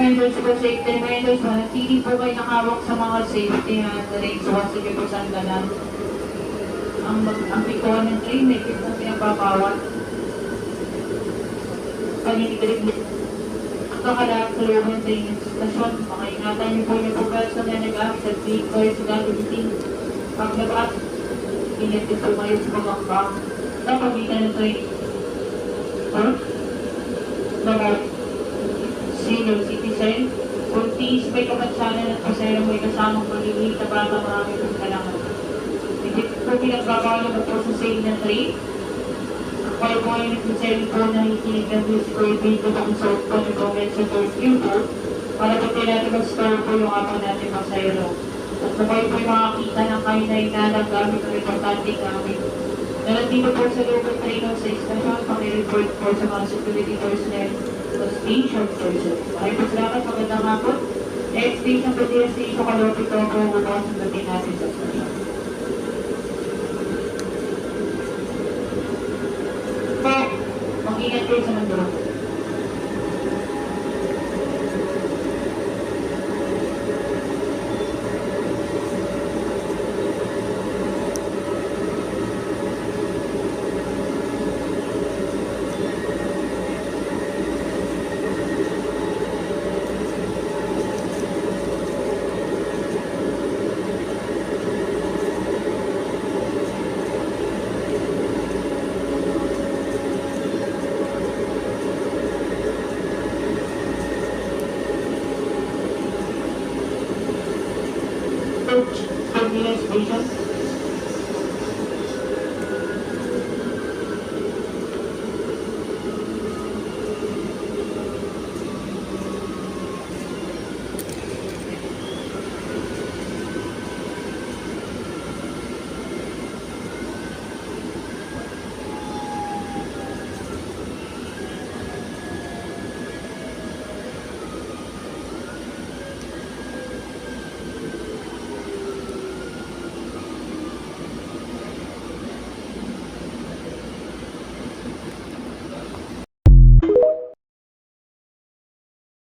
reminders po, safety reminders, manatili po kayo nakawak sa mga safety handling. So, once again po saan galang. Ang pikuhan ng train, may kitang pinagpapawat. Paninig-rig kakalak sa loob ng train station. Makaingatan niyo po yung progress na nag-aak sa vehicles, gagamitin. Paglabas, inatid po kayo sa pagkakbang. Sa pagitan ng train. Mga senior citizen, kung tiis may kapansanan at pasero mo'y kasamang pagiging sa bata marami pong kailangan. Hindi po pinagbabalo na po sa sale ng train. Kaya po ay nagsiselling po na hikinig ng musical video kung sort po ng comment sa curfew po para po natin mag-store po yung apo natin pasayro. At kung kayo po makakita ng kayo na inalang gamit ang importante gamit. Nandito po sa local train sa istasyon, pakireport po sa mga security personnel sa station person. Maraming po salamat, magandang hapon. Next station po din sa Ito Kalopito po bukas ang dating natin sa station. Po, mag-ingat kayo sa nandun. Terminal station.